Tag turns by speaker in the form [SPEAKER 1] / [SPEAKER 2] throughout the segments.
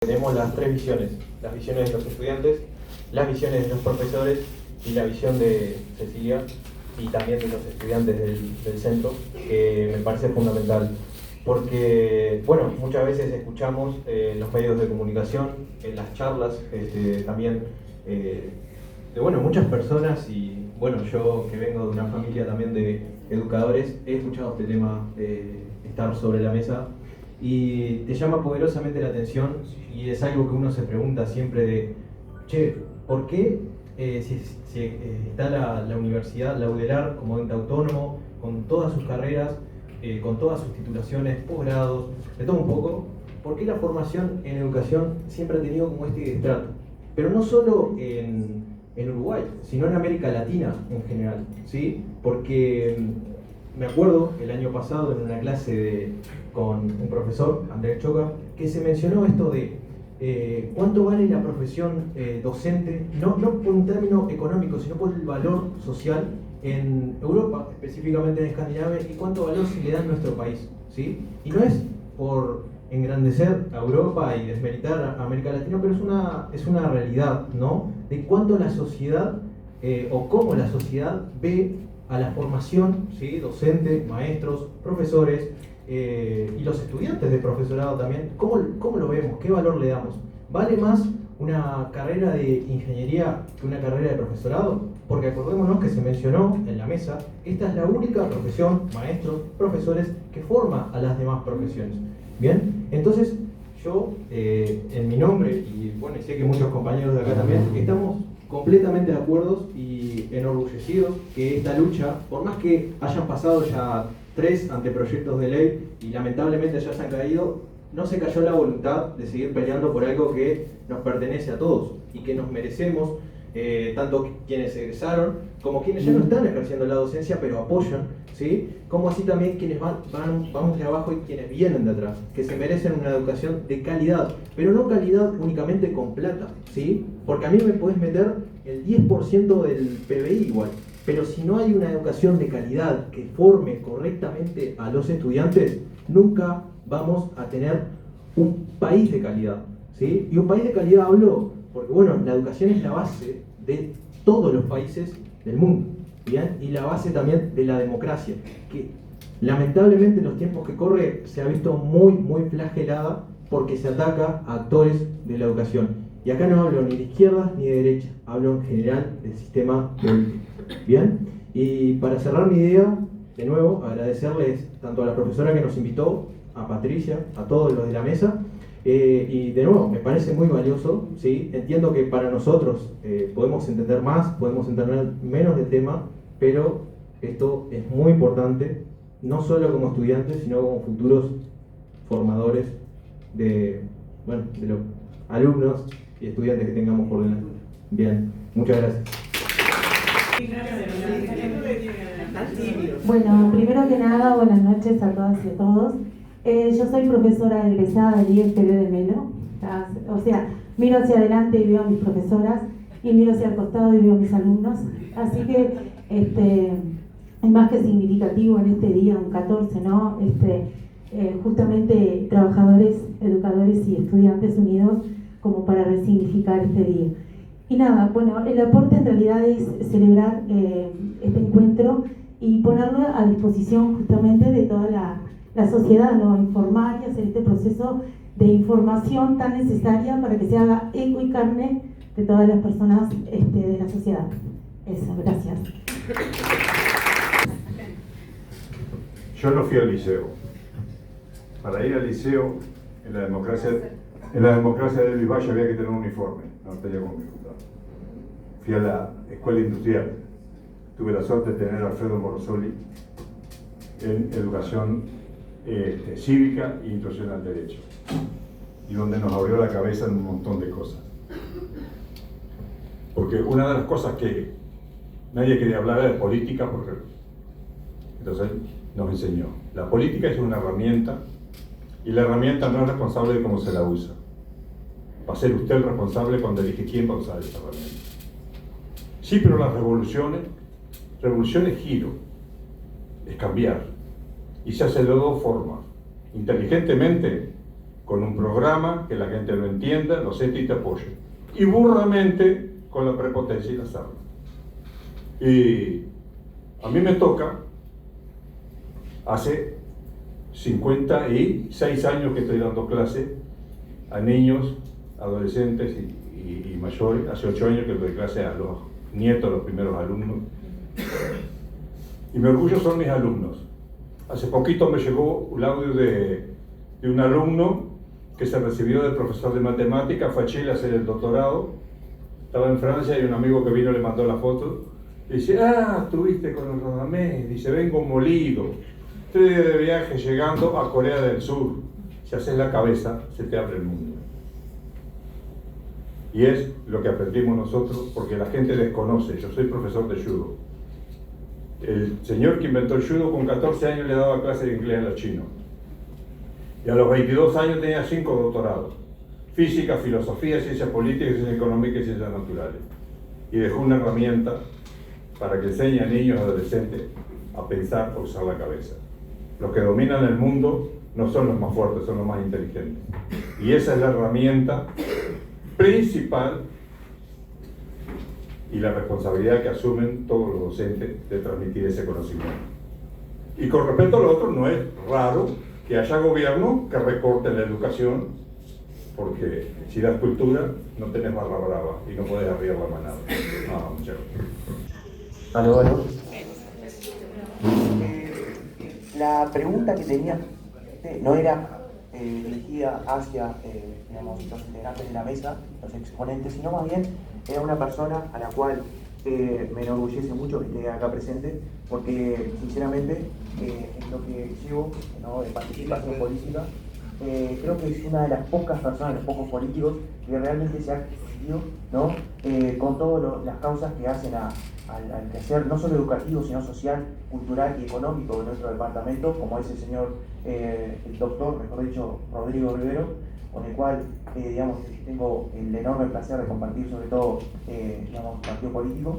[SPEAKER 1] Tenemos las tres visiones, las visiones de los estudiantes, las visiones de los profesores y la visión de Cecilia y también de los estudiantes del centro, que me parece fundamental. Porque, bueno, muchas veces escuchamos en los medios de comunicación, en las charlas también, de muchas personas y, bueno, yo que vengo de una familia también de educadores, he escuchado este tema estar sobre la mesa y te llama poderosamente la atención y es algo que uno se pregunta siempre de, che, ¿por qué si está la universidad, la UDELAR, como ente autónomo, con todas sus carreras, con todas sus titulaciones, posgrados, de todo un poco, ¿por qué la formación en educación siempre ha tenido como este estrato? Pero no solo en Uruguay, sino en América Latina en general, ¿sí? Porque me acuerdo el año pasado en una clase con un profesor, Andrés Choca, que se mencionó esto de cuánto vale la profesión docente, no por un término económico, sino por el valor social en Europa, específicamente en Escandinavia, y cuánto valor se le da en nuestro país, ¿sí? Y no es por engrandecer a Europa y desmeritar a América Latina, pero es una realidad, ¿no? De cuánto la sociedad o cómo la sociedad ve a la formación, ¿sí? Docente, maestros, profesores y los estudiantes de profesorado también. ¿Cómo lo vemos? ¿Qué valor le damos? ¿Vale más una carrera de ingeniería que una carrera de profesorado? Porque acordémonos que se mencionó en la mesa, esta es la única profesión, maestros, profesores, que forma a las demás profesiones. Bien, entonces yo, en mi nombre, y bueno, sé que muchos compañeros de acá también, estamos completamente de acuerdo y enorgullecidos que esta lucha, por más que hayan pasado ya 3 anteproyectos de ley y lamentablemente ya se han caído, no se cayó la voluntad de seguir peleando por algo que nos pertenece a todos y que nos merecemos, tanto quienes egresaron como quienes ya no están ejerciendo la docencia pero apoyan, ¿sí? Como así también quienes vamos de abajo y quienes vienen de atrás, que se merecen una educación de calidad, pero no calidad únicamente con plata, ¿sí? Porque a mí me podés meter el 10% del PBI igual, pero si no hay una educación de calidad que forme correctamente a los estudiantes, nunca vamos a tener un país de calidad, ¿sí? Y un país de calidad hablo porque, bueno, la educación es la base de todos los países del mundo, ¿bien? Y la base también de la democracia, que lamentablemente en los tiempos que corre se ha visto muy flagelada porque se ataca a actores de la educación. Y acá no hablo ni de izquierda ni de derecha, hablo en general del sistema político, ¿bien? Y para cerrar mi idea, de nuevo, agradecerles tanto a la profesora que nos invitó, a Patricia, a todos los de la mesa, y de nuevo, me parece muy valioso, ¿sí? Entiendo que para nosotros podemos entender más, podemos entender menos del tema, pero esto es muy importante, no solo como estudiantes, sino como futuros formadores de los alumnos y estudiantes que tengamos por delante. Bien, muchas gracias.
[SPEAKER 2] Bueno, primero que nada, buenas noches a todas y a todos. Yo soy profesora egresada del IFTB de Melo, o sea, miro hacia adelante y veo a mis profesoras, y miro hacia el costado y veo a mis alumnos, así que es más que significativo en este día, un 14, ¿no? Justamente trabajadores, educadores y estudiantes unidos como para resignificar este día. Y nada, bueno, el aporte en realidad es celebrar este encuentro y ponerlo a disposición justamente de toda la sociedad, ¿no? Informar y hacer este proceso de información tan necesaria para que se haga eco y carne de todas las personas de la sociedad. Eso, gracias.
[SPEAKER 3] Yo no fui al liceo. Para ir al liceo, en la democracia de Luis Valle había que tener un uniforme, no tenía como dificultad. Fui a la escuela industrial. Tuve la suerte de tener a Alfredo Morosoli en educación cívica e instrucción al derecho, y donde nos abrió la cabeza en un montón de cosas. Porque una de las cosas que nadie quería hablar era de política, porque entonces nos enseñó, la política es una herramienta y la herramienta no es responsable de cómo se la usa. Va a ser usted el responsable cuando elige quién va a usar esa herramienta. Sí, pero las revolución es giro, es cambiar, y se hace de dos formas: inteligentemente, con un programa, que la gente lo entienda, lo acepte y te apoye. Y burramente con la prepotencia y las armas. Y a mí me toca, hace 56 años que estoy dando clase a niños, adolescentes y mayores. Hace 8 años que doy clase a los nietos, los primeros alumnos. Y mi orgullo son mis alumnos. Hace poquito me llegó un audio de un alumno que se recibió de profesor de matemáticas, fue a Chile a hacer el doctorado. Estaba en Francia y un amigo que vino le mandó la foto. Y dice, estuviste con el Radamés. Dice, vengo molido. 3 días de viaje llegando a Corea del Sur. Si haces la cabeza, se te abre el mundo. Y es lo que aprendimos nosotros, porque la gente desconoce. Yo soy profesor de judo. El señor que inventó el judo con 14 años le daba clases de inglés a los chinos. Y a los 22 años tenía 5 doctorados. Física, filosofía, ciencias políticas, ciencias económicas y ciencias naturales. Y dejó una herramienta para que enseñe a niños y adolescentes a pensar, a usar la cabeza. Los que dominan el mundo no son los más fuertes, son los más inteligentes. Y esa es la herramienta principal y la responsabilidad que asumen todos los docentes de transmitir ese conocimiento. Y con respecto a lo otro, no es raro que haya gobiernos que recorten la educación, porque si das cultura, no tenés barra brava y no podés arriar la manada. No, muchas gracias.
[SPEAKER 4] Aló. La pregunta que tenía no era dirigida hacia digamos, los integrantes de la mesa, los exponentes, sino más bien era una persona a la cual me enorgullece mucho que esté acá presente, porque sinceramente en lo que llevo, ¿no?, de participación política, creo que es una de las pocas personas, los pocos políticos que realmente se ha existido, ¿no?, con todas las causas que hacen al quehacer no solo educativo, sino social, cultural y económico de nuestro departamento, como es el señor, el doctor, mejor dicho, Rodrigo Rivero, con el cual, digamos, tengo el enorme placer de compartir sobre todo, digamos, partido político.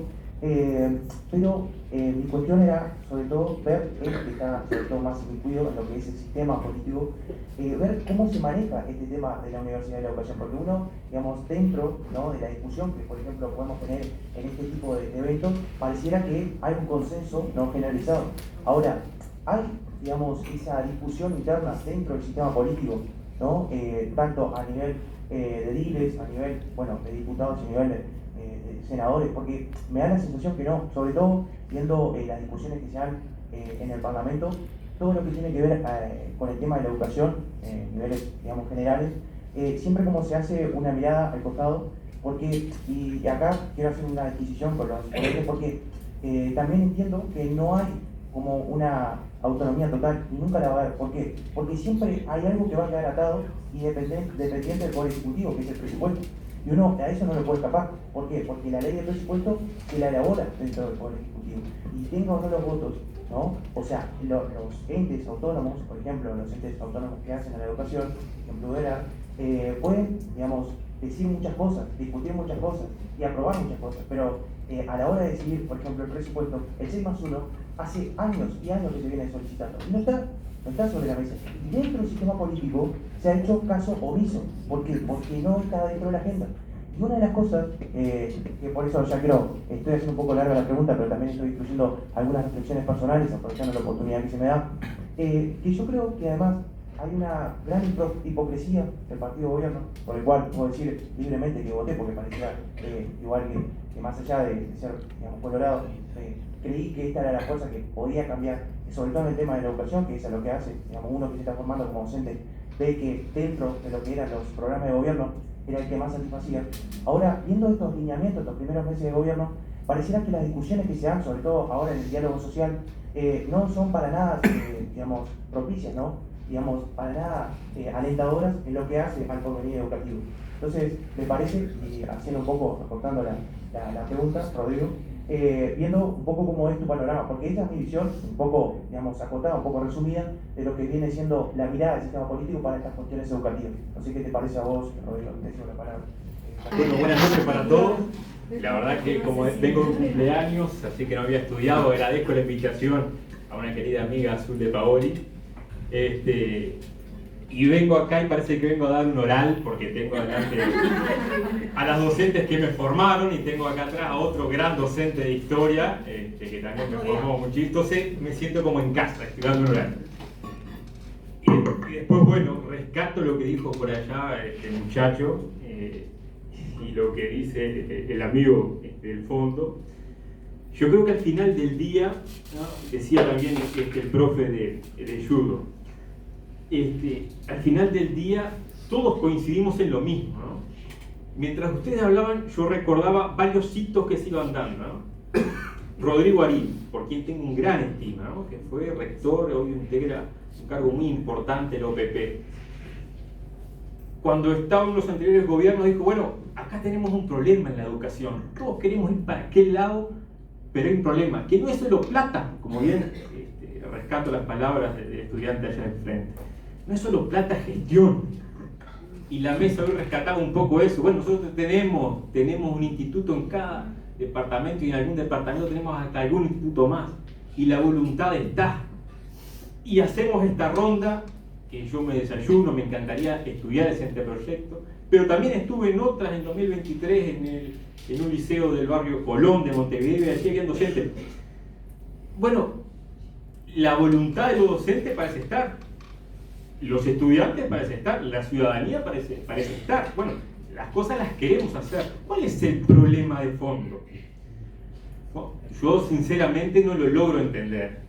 [SPEAKER 4] Pero mi cuestión era, sobre todo, ver, él que está sobre todo más incluido en lo que es el sistema político, ver cómo se maneja este tema de la Universidad de la Educación, porque uno, digamos, dentro, ¿no?, de la discusión que, por ejemplo, podemos tener en este tipo de eventos, pareciera que hay un consenso no generalizado. Ahora, hay, digamos, esa discusión interna dentro del sistema político, ¿no?, tanto a nivel de diles, a nivel, bueno, de diputados y a nivel de senadores, porque me da la sensación que no, sobre todo viendo las discusiones que se dan en el Parlamento, todo lo que tiene que ver con el tema de la educación, niveles, digamos, generales, siempre como se hace una mirada al costado, porque, y acá quiero hacer una adquisición con los ponentes, porque también entiendo que no hay como una autonomía total, y nunca la va a haber. ¿Por qué? Porque siempre hay algo que va a quedar atado y dependiente del Poder Ejecutivo, que es el presupuesto. Y uno a eso no le puede escapar. ¿Por qué? Porque la ley de presupuesto se la elabora dentro del Poder Ejecutivo. Y tenga o no los votos, ¿no? O sea, los entes autónomos, por ejemplo, los entes autónomos que hacen a la educación, en Udera, pueden, digamos, decir muchas cosas, discutir muchas cosas y aprobar muchas cosas, pero a la hora de decidir, por ejemplo, el presupuesto, el 6+1 hace años y años que se viene solicitando y no está sobre la mesa. Y dentro del sistema político se ha hecho caso omiso. ¿Por qué? Porque no está dentro de la agenda. Y una de las cosas, que por eso ya estoy haciendo un poco larga la pregunta, pero también estoy incluyendo algunas reflexiones personales, aprovechando la oportunidad que se me da, que yo creo que además hay una gran hipocresía del partido de gobierno, por el cual puedo decir libremente que voté, porque parecía igual que más allá de ser, digamos, colorado, creí que esta era la fuerza que podía cambiar, sobre todo en el tema de la educación, que es a lo que hace, digamos, uno que se está formando como docente, ve que dentro de lo que eran los programas de gobierno era el que más satisfacía. Ahora, viendo estos lineamientos, estos primeros meses de gobierno, pareciera que las discusiones que se dan, sobre todo ahora en el diálogo social, no son para nada, digamos, propicias, ¿no? Digamos, para nada alentadoras en lo que hace al porvenir educativo. Entonces, me parece, y haciendo un poco, recortando la pregunta, Rodrigo, viendo un poco cómo es tu panorama, porque esta es mi visión, un poco, digamos, acotada, un poco resumida, de lo que viene siendo la mirada del sistema político para estas cuestiones educativas. No sé qué te parece a vos, Rodrigo, te cedo la palabra.
[SPEAKER 5] Bueno, buenas noches para todos. La verdad que como vengo de un cumpleaños, así que no había estudiado, agradezco la invitación a una querida amiga, Azul de Paoli. y vengo acá y parece que vengo a dar un oral porque tengo adelante a las docentes que me formaron y tengo acá atrás a otro gran docente de historia que también me formó muchísimo. Entonces me siento como en casa, estoy dando un oral. Y después, bueno, rescato lo que dijo por allá este muchacho y lo que dice el amigo del fondo. Yo creo que al final del día, ¿no? Decía también el profe de judo, al final del día todos coincidimos en lo mismo, ¿no? Mientras ustedes hablaban, yo recordaba varios hitos que se iban dando, ¿no? Rodrigo Arín, por quien tengo un gran estima, ¿no? Que fue rector, hoy integra un cargo muy importante en la OPP. Cuando estaba en los anteriores gobiernos dijo, bueno, acá tenemos un problema en la educación, todos queremos ir para aquel lado, pero hay un problema, que no es solo plata, como bien rescato las palabras del estudiante allá enfrente, no es solo plata, gestión. Y la mesa hoy rescataba un poco eso. Bueno, nosotros tenemos un instituto en cada departamento y en algún departamento tenemos hasta algún instituto más. Y la voluntad está. Y hacemos esta ronda, que yo me desayuno, me encantaría estudiar ese anteproyecto, pero también estuve en otras en 2023 en un liceo del barrio Colón de Montevideo, y allí había docentes. Bueno, la voluntad de los docentes parece estar, los estudiantes parece estar, la ciudadanía parece estar. Bueno, las cosas las queremos hacer. ¿Cuál es el problema de fondo? Bueno, yo sinceramente no lo logro entender.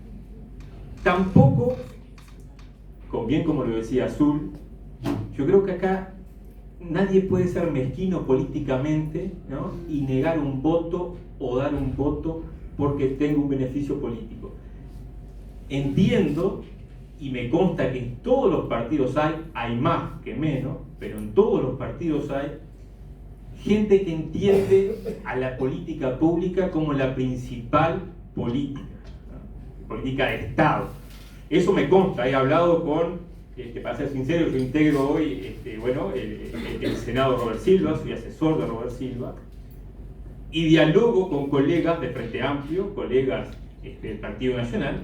[SPEAKER 5] Tampoco, bien como lo decía Azul, yo creo que acá nadie puede ser mezquino políticamente, ¿no? Y negar un voto o dar un voto porque tenga un beneficio político. Entiendo, y me consta que en todos los partidos hay más que menos, pero en todos los partidos hay gente que entiende a la política pública como la principal política, ¿no? Política de Estado. Eso me consta, he hablado con, para ser sincero, yo integro hoy el Senado Robert Silva, soy asesor de Robert Silva, y dialogo con colegas de Frente Amplio, colegas del Partido Nacional,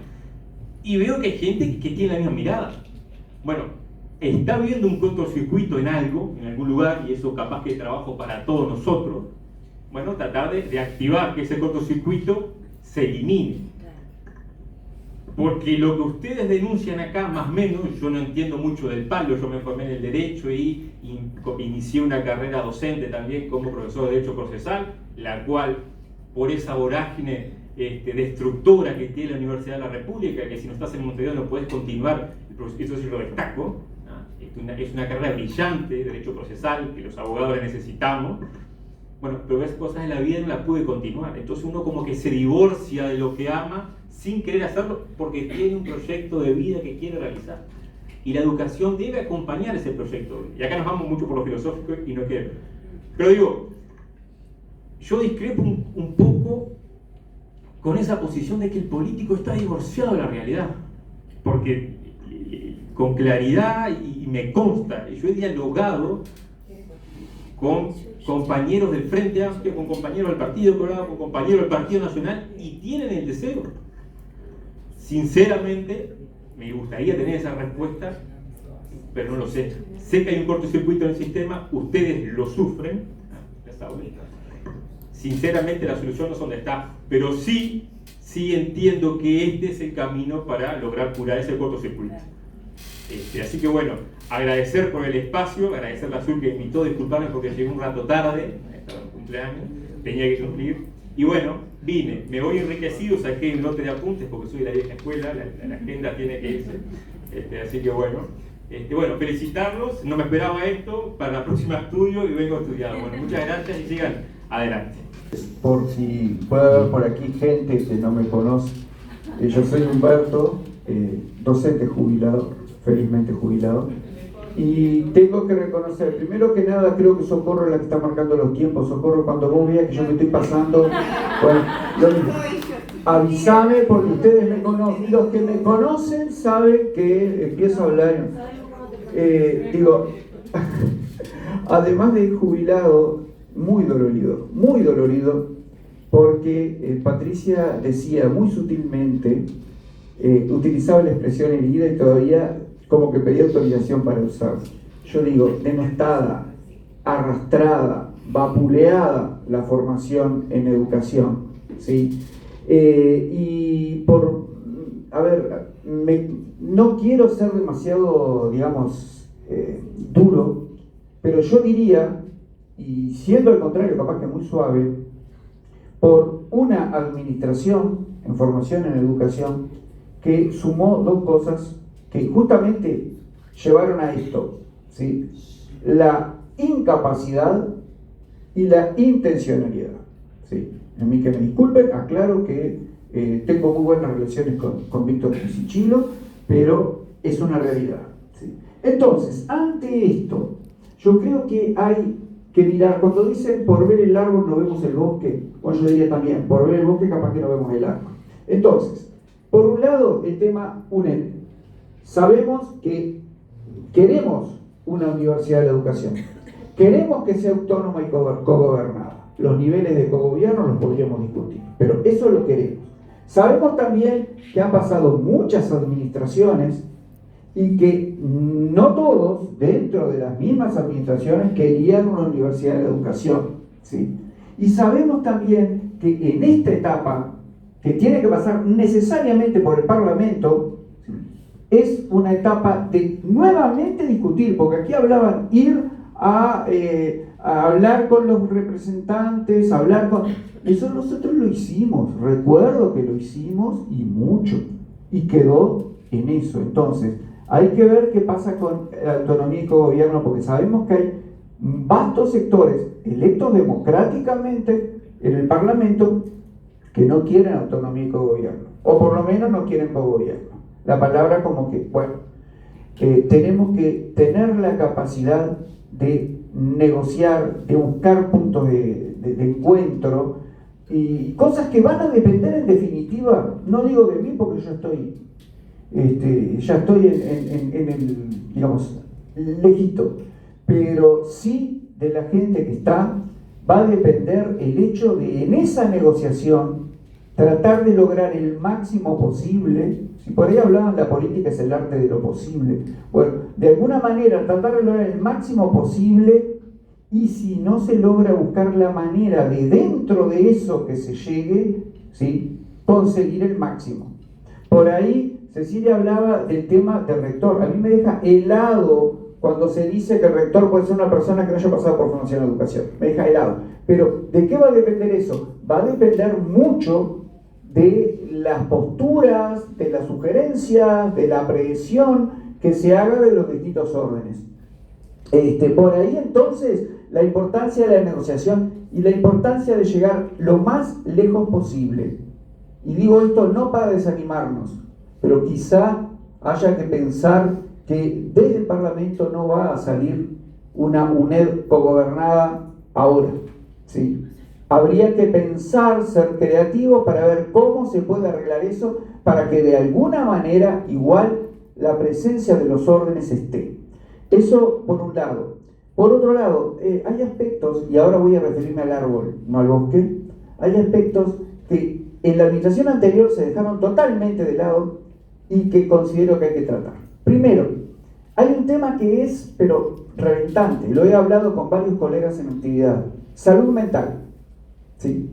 [SPEAKER 5] y veo que hay gente que tiene la misma mirada. Bueno, está habiendo un cortocircuito en algún lugar, y eso capaz que es trabajo para todos nosotros. Bueno, tratar de activar que ese cortocircuito se elimine. Porque lo que ustedes denuncian acá, más o menos, yo no entiendo mucho del palo, yo me formé en el Derecho y inicié una carrera docente también como profesor de Derecho Procesal, la cual, por esa vorágine destructora que tiene la Universidad de la República, que si no estás en Montevideo no puedes continuar, eso sí lo destaco, ¿no? Es una carrera brillante de Derecho Procesal, que los abogados necesitamos. Bueno, pero esas cosas en la vida no las pude continuar, entonces uno como que se divorcia de lo que ama sin querer hacerlo porque tiene un proyecto de vida que quiere realizar. Y la educación debe acompañar ese proyecto. Y acá nos vamos mucho por lo filosófico y no quiero. Pero digo, yo discrepo un poco con esa posición de que el político está divorciado de la realidad. Porque con claridad, y me consta, yo he dialogado con compañeros del Frente Amplio, con compañeros del Partido Colorado, con compañeros del Partido Nacional, y tienen el deseo. Sinceramente, me gustaría tener esa respuesta, pero no lo sé. Sé que hay un cortocircuito en el sistema, ustedes lo sufren. Sinceramente, la solución no es donde está, pero sí entiendo que este es el camino para lograr curar ese cortocircuito. Así que bueno, agradecer por el espacio, agradecer a Azul que me invitó, disculparme porque llegué un rato tarde, estaba en cumpleaños, tenía que cumplir, y bueno, vine, me voy enriquecido, saqué un lote de apuntes porque soy de la vieja escuela, la agenda tiene que irse, así que bueno, felicitarlos, no me esperaba esto, para la próxima estudio y vengo estudiado. Bueno, muchas gracias y sigan adelante.
[SPEAKER 6] Por si puede haber por aquí gente que no me conoce, yo soy Humberto, docente jubilado, felizmente jubilado, y tengo que reconocer, primero que nada, creo que Socorro es la que está marcando los tiempos. Socorro, cuando vos veas que yo me estoy pasando, bueno, avísame porque ustedes me conocen, los que me conocen saben que empiezo a hablar, además de jubilado, muy dolorido, porque Patricia decía muy sutilmente, utilizaba la expresión herida y todavía como que pedía autorización para usarlo. Yo digo, denostada, arrastrada, vapuleada la formación en educación, ¿sí? No quiero ser demasiado, digamos, duro, pero yo diría, y siendo al contrario capaz que muy suave, por una administración en formación en educación que sumó dos cosas que justamente llevaron a esto, ¿sí? La incapacidad y la intencionalidad, ¿sí? A mí que me disculpen, aclaro que tengo muy buenas relaciones con Víctor Pisichilo, pero es una realidad, ¿sí? Entonces, ante esto, yo creo que hay que mirar, cuando dicen por ver el árbol no vemos el bosque, bueno, yo diría también, por ver el bosque capaz que no vemos el árbol. Entonces, por un lado, el tema UNED. Sabemos que queremos una universidad de la educación, queremos que sea autónoma y cogobernada. Los niveles de cogobierno los podríamos discutir, pero eso lo queremos. Sabemos también que han pasado muchas administraciones y que no todos, dentro de las mismas administraciones, querían una universidad de la educación, ¿sí? Y sabemos también que en esta etapa, que tiene que pasar necesariamente por el Parlamento, ¿sí?, es una etapa de nuevamente discutir, porque aquí hablaban ir a hablar con los representantes, hablar con... Eso nosotros lo hicimos, recuerdo que lo hicimos y mucho, y quedó en eso. Entonces, hay que ver qué pasa con la autonomía y cogobierno, porque sabemos que hay vastos sectores electos democráticamente en el Parlamento que no quieren autonomía y cogobierno, o por lo menos no quieren cogobierno. La palabra como que, bueno, tenemos que tener la capacidad de negociar, de buscar puntos de encuentro y cosas que van a depender en definitiva, no digo de mí porque yo estoy ya estoy en el, digamos, lejito, pero sí de la gente que está, va a depender el hecho de en esa negociación tratar de lograr el máximo posible. Si por ahí hablaban, la política es el arte de lo posible, bueno, de alguna manera tratar de lograr el máximo posible, y si no se logra, buscar la manera de dentro de eso que se llegue, ¿sí?, conseguir el máximo. Por ahí Cecilia hablaba del tema del rector. A mí me deja helado cuando se dice que el rector puede ser una persona que no haya pasado por formación en educación. Me deja helado. Pero ¿de qué va a depender eso? Va a depender mucho de las posturas, de las sugerencias, de la presión que se haga de los distintos órdenes. Por ahí entonces la importancia de la negociación y la importancia de llegar lo más lejos posible. Y digo esto no para desanimarnos, pero quizá haya que pensar que desde el Parlamento no va a salir una UNED cogobernada ahora, ¿sí? Habría que pensar, ser creativo para ver cómo se puede arreglar eso para que de alguna manera igual la presencia de los órdenes esté. Eso por un lado. Por otro lado, hay aspectos, y ahora voy a referirme al árbol, no al bosque, hay aspectos que en la administración anterior se dejaron totalmente de lado y que considero que hay que tratar. Primero, hay un tema que es, pero reventante, lo he hablado con varios colegas en actividad: salud mental. ¿Sí?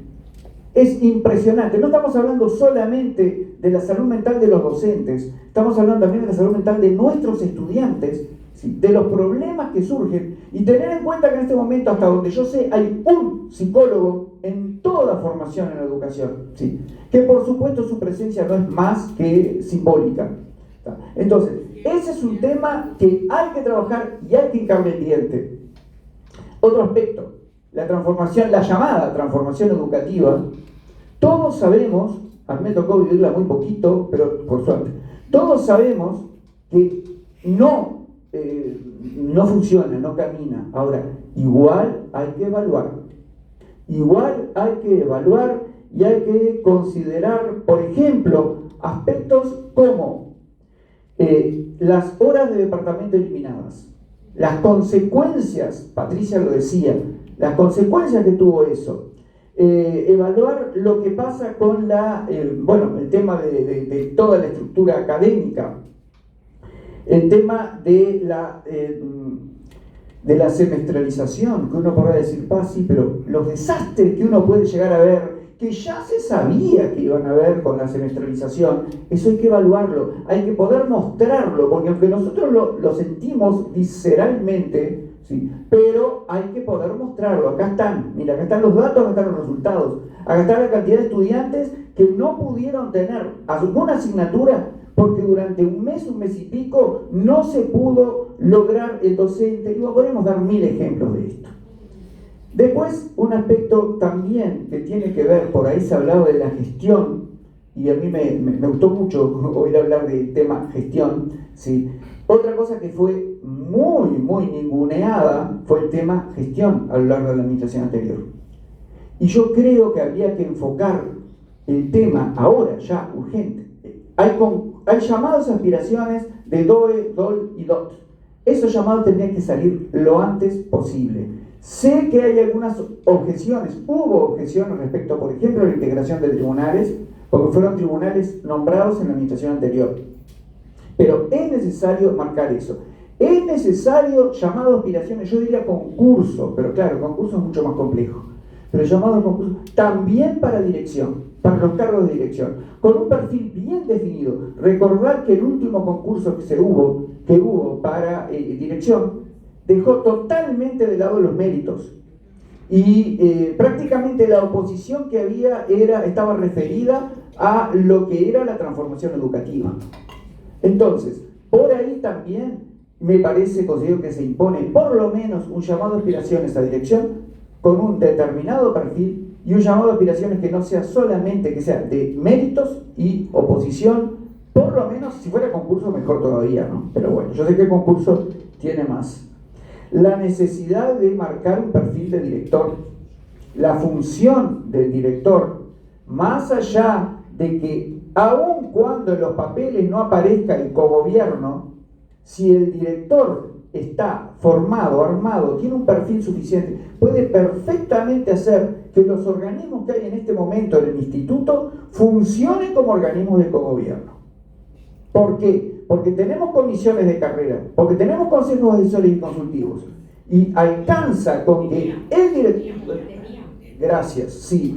[SPEAKER 6] Es impresionante. No estamos hablando solamente de la salud mental de los docentes, estamos hablando también de la salud mental de nuestros estudiantes, ¿sí?, de los problemas que surgen, y tener en cuenta que en este momento, hasta donde yo sé, hay un psicólogo en toda formación en educación, ¿sí?, que por supuesto su presencia no es más que simbólica. Entonces, ese es un tema que hay que trabajar y hay que hincarle el diente. Otro aspecto: la transformación, la llamada transformación educativa. Todos sabemos, a mí me tocó vivirla muy poquito, pero por suerte, todos sabemos que no funciona, no camina. Ahora, igual hay que evaluar. Igual hay que evaluar y hay que considerar, por ejemplo, aspectos como las horas de departamento eliminadas, las consecuencias, Patricia lo decía, las consecuencias que tuvo eso, evaluar lo que pasa con el tema de toda la estructura académica, El tema de la semestralización, que uno podrá decir, sí, pero los desastres que uno puede llegar a ver, que ya se sabía que iban a haber con la semestralización, eso hay que evaluarlo, hay que poder mostrarlo, porque aunque nosotros lo sentimos visceralmente, ¿sí? Pero hay que poder mostrarlo. Acá están, mira, acá están los datos, acá están los resultados, acá está la cantidad de estudiantes que no pudieron tener alguna asignatura porque durante un mes y pico no se pudo lograr el docente, y podemos dar 1000 ejemplos de esto. Después, un aspecto también que tiene que ver, por ahí se hablaba de la gestión, y a mí me gustó mucho oír hablar del tema gestión, ¿sí? Otra cosa que fue muy ninguneada fue el tema gestión a lo largo de la administración anterior. Y yo creo que habría que enfocar el tema ahora, ya, urgente. Hay llamados a aspiraciones de DOE, DOL y DOT. Esos llamados tendrían que salir lo antes posible. Sé que hay algunas objeciones, hubo objeciones respecto, por ejemplo, a la integración de tribunales, porque fueron tribunales nombrados en la administración anterior. Pero es necesario marcar eso. Es necesario llamado a aspiraciones, yo diría concurso, pero claro, concurso es mucho más complejo. Pero llamado a concurso también para dirección, para los cargos de dirección, con un perfil bien definido. Recordar que el último concurso que hubo para dirección dejó totalmente de lado los méritos y prácticamente la oposición que había estaba referida a lo que era la transformación educativa. Entonces, por ahí también me parece, considero que se impone por lo menos un llamado a aspiraciones a dirección con un determinado perfil y un llamado a aspiraciones que no sea solamente, que sea de méritos y oposición, por lo menos si fuera concurso mejor todavía, ¿no? Pero bueno, yo sé que el concurso tiene más. La necesidad de marcar un perfil de director, la función del director, más allá de que aun cuando en los papeles no aparezca el cogobierno, si el director está formado, armado, tiene un perfil suficiente, puede perfectamente hacer que los organismos que hay en este momento en el instituto funcionen como organismos de cogobierno. ¿Por qué? Porque tenemos comisiones de carrera, porque tenemos consejos asesores y consultivos, y alcanza con que el director... Gracias, sí,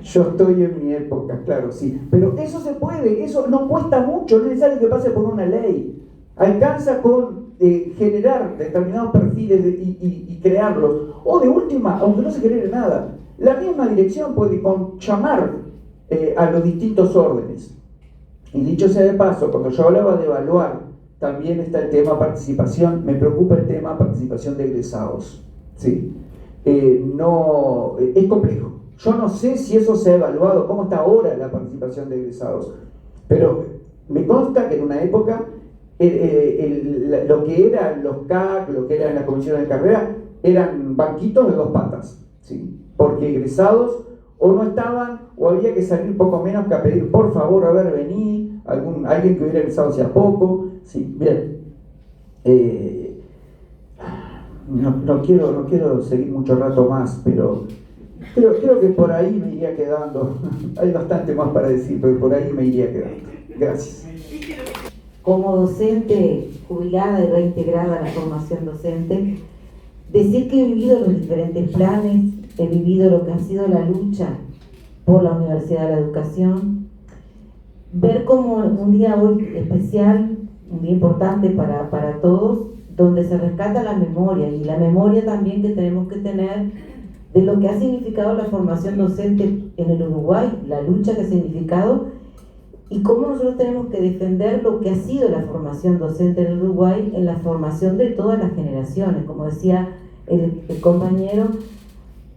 [SPEAKER 6] yo estoy en mi época, claro, sí, pero eso se puede, eso no cuesta mucho, no es necesario que pase por una ley, alcanza con generar determinados perfiles y crearlos, o de última, aunque no se genere nada, la misma dirección puede llamar a los distintos órdenes. Y dicho sea de paso, cuando yo hablaba de evaluar, también está el tema participación, me preocupa el tema participación de egresados, ¿sí? No, es complejo. Yo no sé si eso se ha evaluado, cómo está ahora la participación de egresados, pero me consta que en una época lo que eran los CAC, lo que eran las comisiones de carrera, eran banquitos de 2 patas, ¿sí? Porque egresados o no estaban, o había que salir poco menos que a pedir, por favor, a ver, vení, alguien que hubiera egresado hace poco, ¿sí? Bien. No quiero seguir mucho rato más, pero creo que por ahí me iría quedando. Hay bastante más para decir, pero por ahí me iría quedando. Gracias.
[SPEAKER 7] Como docente jubilada y reintegrada a la formación docente, decir que he vivido los diferentes planes, he vivido lo que ha sido la lucha por la Universidad de la Educación, ver como un día hoy especial, un día importante para todos, donde se rescata la memoria, y la memoria también que tenemos que tener de lo que ha significado la formación docente en el Uruguay, la lucha que ha significado, y cómo nosotros tenemos que defender lo que ha sido la formación docente en el Uruguay en la formación de todas las generaciones, como decía el compañero,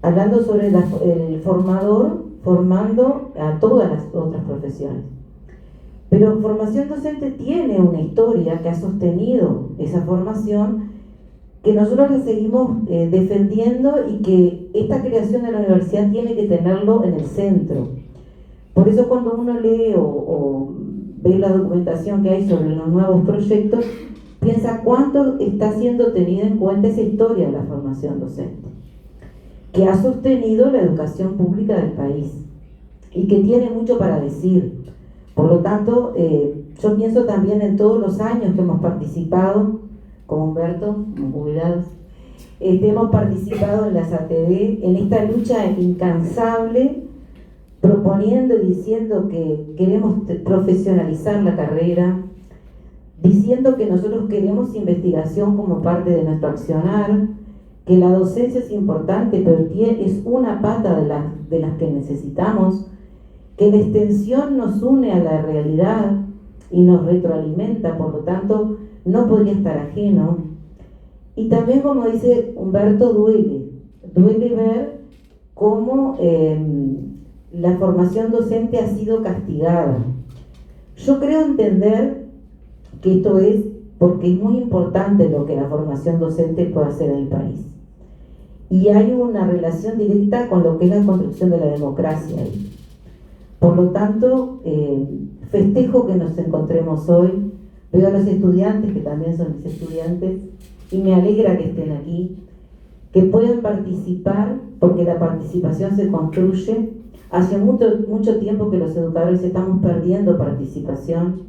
[SPEAKER 7] hablando sobre el formador formando a todas las otras profesiones. Pero formación docente tiene una historia que ha sostenido esa formación, que nosotros le seguimos defendiendo, y que esta creación de la universidad tiene que tenerlo en el centro. Por eso cuando uno lee o ve la documentación que hay sobre los nuevos proyectos, piensa cuánto está siendo tenida en cuenta esa historia de la formación docente, que ha sostenido la educación pública del país y que tiene mucho para decir. Por lo tanto, Yo pienso también en todos los años que hemos participado, como Humberto, como jubilados, hemos participado en las ATD, en esta lucha incansable, proponiendo y diciendo que queremos profesionalizar la carrera, diciendo que nosotros queremos investigación como parte de nuestro accionar, que la docencia es importante, pero es una pata de las que necesitamos, que la extensión nos une a la realidad y nos retroalimenta, por lo tanto, no podría estar ajeno. Y también, como dice Humberto, duele ver cómo la formación docente ha sido castigada. Yo creo entender que esto es porque es muy importante lo que la formación docente puede hacer en el país. Y hay una relación directa con lo que es la construcción de la democracia ahí. Por lo tanto, festejo que nos encontremos hoy, veo a los estudiantes, que también son mis estudiantes, y me alegra que estén aquí, que puedan participar, porque la participación se construye. Hace mucho tiempo que los educadores estamos perdiendo participación.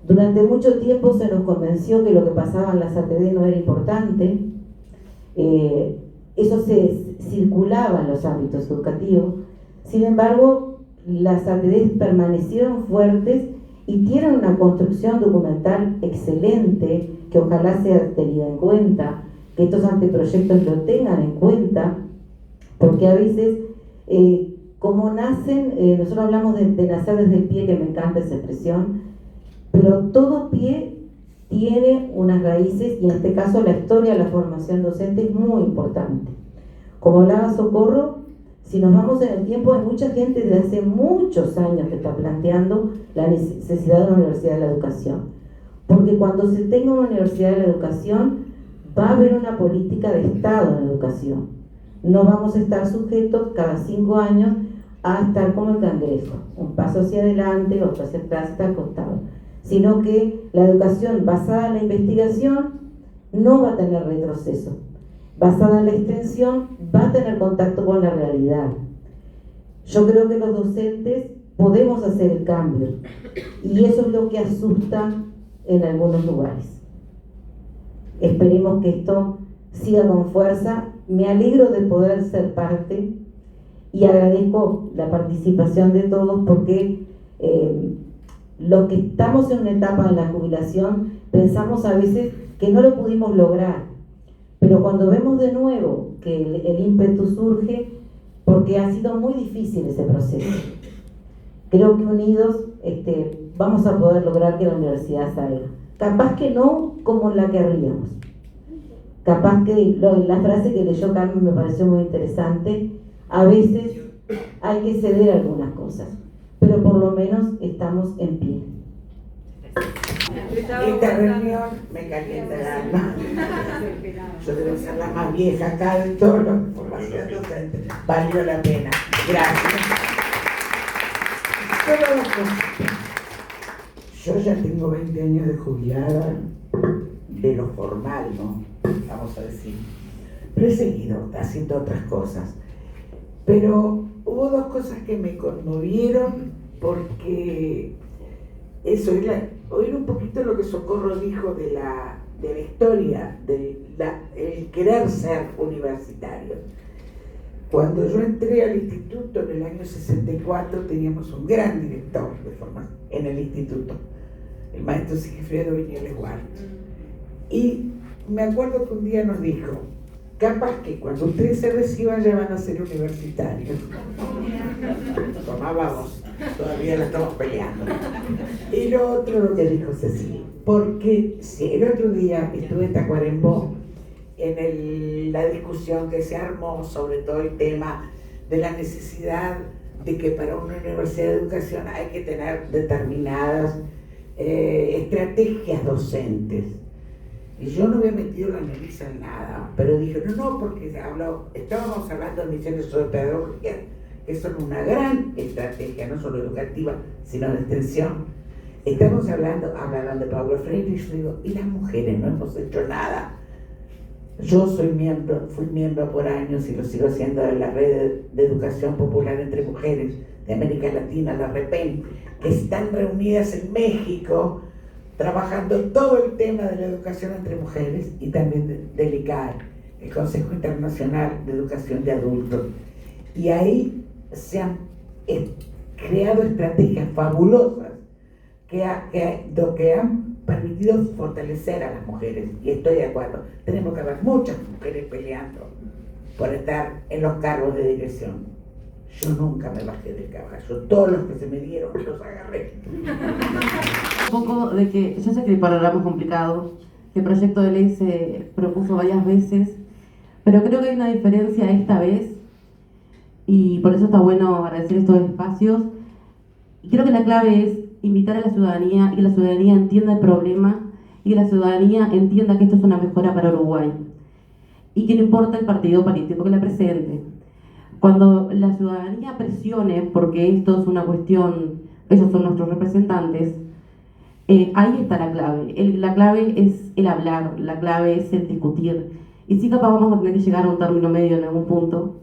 [SPEAKER 7] Durante mucho tiempo se nos convenció que lo que pasaba en las ATD no era importante. Eso se circulaba en los ámbitos educativos. Sin embargo, las ATD permanecieron fuertes y tienen una construcción documental excelente, que ojalá sea tenida en cuenta, que estos anteproyectos lo tengan en cuenta, porque a veces, como nacen, nosotros hablamos de nacer desde el pie, que me encanta esa expresión, pero todo pie tiene unas raíces, y en este caso la historia de la formación docente es muy importante. Como hablaba Socorro, si nos vamos en el tiempo, hay mucha gente desde hace muchos años que está planteando la necesidad de una universidad de la educación. Porque cuando se tenga una universidad de la educación, va a haber una política de Estado en la educación. No vamos a estar sujetos cada 5 años a estar como el cangrejo, un paso hacia adelante, otro hacia atrás, estar acostado. Sino que la educación basada en la investigación no va a tener retroceso. Basada en la extensión, va a tener contacto con la realidad. Yo creo que los docentes podemos hacer el cambio, y eso es lo que asusta en algunos lugares. Esperemos que esto siga con fuerza. Me alegro de poder ser parte y agradezco la participación de todos, porque los que estamos en una etapa de la jubilación pensamos a veces que no lo pudimos lograr. Pero cuando vemos de nuevo que el ímpetu surge, porque ha sido muy difícil ese proceso, creo que unidos vamos a poder lograr que la universidad salga. Capaz que no como la querríamos. Capaz que la frase que leyó Carmen me pareció muy interesante. A veces hay que ceder algunas cosas, pero por lo menos estamos en pie.
[SPEAKER 8] Esta reunión me calienta el alma. Yo debo ser la más vieja acá de todos los formación docente. Valió la pena. Gracias. Solo dos cosas. Yo ya tengo 20 años de jubilada, de lo formal, ¿no? Vamos a decir. Pero he seguido haciendo otras cosas. Pero hubo dos cosas que me conmovieron, porque eso es oír un poquito lo que Socorro dijo de la historia, el querer ser universitario. Cuando yo entré al instituto en el año 64, teníamos un gran director de formación en el instituto, el maestro Sigifredo Viñoles Huart. Y me acuerdo que un día nos dijo: capaz que cuando ustedes se reciban ya van a ser universitarios. Tomábamos, todavía la estamos peleando. Y lo otro, lo que dijo Cecilia, porque si el otro día estuve en Tacuarembó en la discusión que se armó sobre todo el tema de la necesidad de que para una universidad de educación hay que tener determinadas estrategias docentes. Y yo no había metido la nariz en nada, pero dije, no, porque estábamos hablando de misiones pedagógicas, que son una gran estrategia, no solo educativa, sino de extensión. Estamos hablando de Paulo Freire, y yo digo, y las mujeres no hemos hecho nada. Yo fui miembro por años y lo sigo siendo de la Red de Educación Popular entre Mujeres de América Latina, la REPEN, que están reunidas en México trabajando todo el tema de la educación entre mujeres, y también del ICAE, el Consejo Internacional de Educación de Adultos. Y ahí se han creado estrategias fabulosas que han permitido fortalecer a las mujeres, y estoy de acuerdo, tenemos que haber muchas mujeres peleando por estar en los cargos de dirección. Yo nunca me bajé del caballo, todos los que se me dieron los agarré.
[SPEAKER 9] Un poco de que, yo sé que el panorama es complicado, que el proyecto de ley se propuso varias veces, pero creo que hay una diferencia esta vez, y por eso está bueno agradecer estos espacios. Y creo que la clave es invitar a la ciudadanía y que la ciudadanía entienda el problema y que la ciudadanía entienda que esto es una mejora para Uruguay y que no importa el partido político que la presente. Cuando la ciudadanía presione, porque esto es una cuestión, ellos son nuestros representantes, ahí está la clave. La clave es el hablar, la clave es el discutir. Y sí, capaz vamos a tener que llegar a un término medio en algún punto,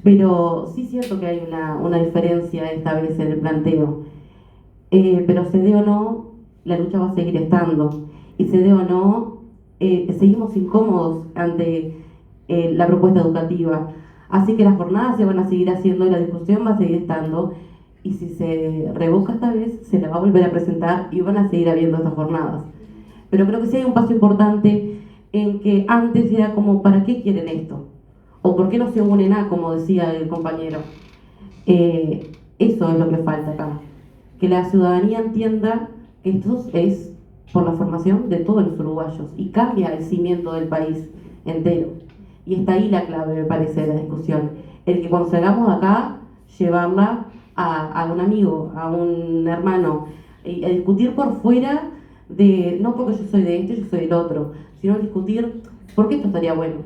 [SPEAKER 9] pero sí siento que hay una diferencia esta vez en el planteo. Pero se dé o no, la lucha va a seguir estando. Y se dé o no, seguimos incómodos ante la propuesta educativa. Así que las jornadas se van a seguir haciendo y la discusión va a seguir estando. Y si se revoca esta vez, se la va a volver a presentar y van a seguir habiendo estas jornadas. Pero creo que sí hay un paso importante en que antes era como, ¿para qué quieren esto? O ¿por qué no se unen a, como decía el compañero? Eso es lo que falta acá. Que la ciudadanía entienda que esto es por la formación de todos los uruguayos y cambia el cimiento del país entero. Y está ahí la clave, me parece, de la discusión. El que cuando salgamos de acá, llevarla a un amigo, a un hermano, a discutir por fuera de, no porque yo soy de este, yo soy del otro, sino discutir por qué esto estaría bueno.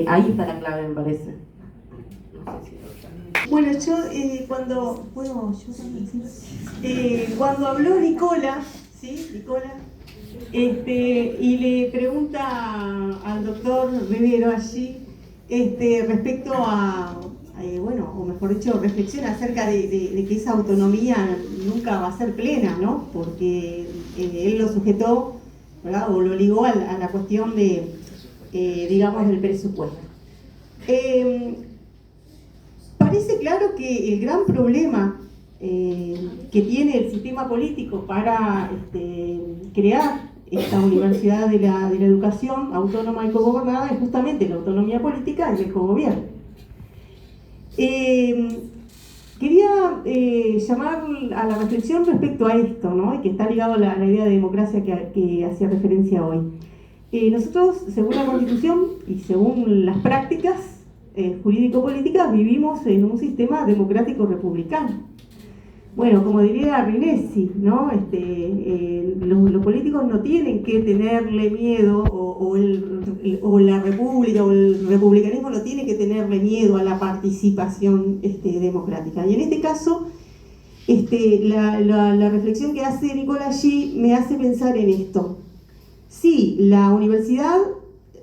[SPEAKER 9] Ahí está la clave, me parece.
[SPEAKER 10] Bueno, yo cuando habló Nicola, ¿sí? Nicola, y le pregunta al doctor Rivero allí, respecto a, o mejor dicho, reflexiona acerca de que esa autonomía nunca va a ser plena, ¿no? Porque él lo sujetó, ¿verdad? O lo ligó a la cuestión de, digamos, del presupuesto. Parece claro que el gran problema que tiene el sistema político para crear esta universidad de la educación autónoma y cogobernada es justamente la autonomía política y el cogobierno. Quería llamar a la reflexión respecto a esto, ¿no? Y que está ligado a la idea de democracia que hacía referencia hoy. Nosotros, según la Constitución y según las prácticas jurídico-políticas, vivimos en un sistema democrático republicano. Bueno, como diría Rinesi, ¿no? Los políticos no tienen que tenerle miedo, o la república o el republicanismo no tiene que tenerle miedo a la participación democrática. Y en este caso, la reflexión que hace Nicola allí me hace pensar en esto. Sí, la universidad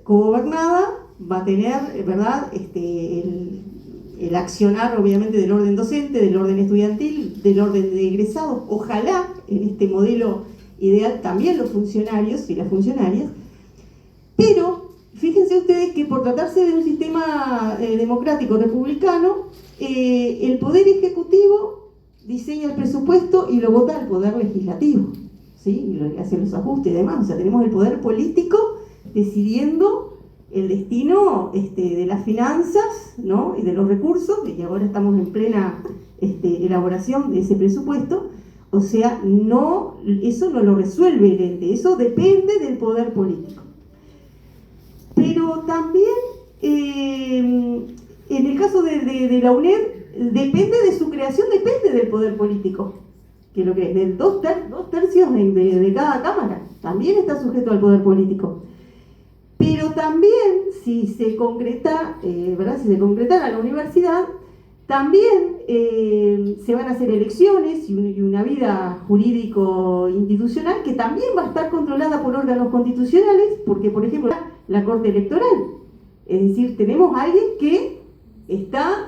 [SPEAKER 10] cogobernada va a tener, ¿verdad?, el accionar obviamente del orden docente, del orden estudiantil, del orden de egresados, ojalá en este modelo ideal también los funcionarios y las funcionarias, pero fíjense ustedes que por tratarse de un sistema democrático republicano, el poder ejecutivo diseña el presupuesto y lo vota el poder legislativo, ¿sí? Y hace los ajustes y demás. O sea, tenemos el poder político decidiendo el destino de las finanzas, ¿no? Y de los recursos, y ahora estamos en plena elaboración de ese presupuesto. O sea, eso no lo resuelve el ente, eso depende del poder político. Pero también, en el caso de la UNED, depende de su creación, depende del poder político, que es lo que es, del dos tercios de cada cámara, también está sujeto al poder político. Pero también, si se concreta, ¿verdad? Si se concretara la universidad, También se van a hacer elecciones y una vida jurídico-institucional que también va a estar controlada por órganos constitucionales, porque, por ejemplo, la Corte Electoral. Es decir, tenemos a alguien que está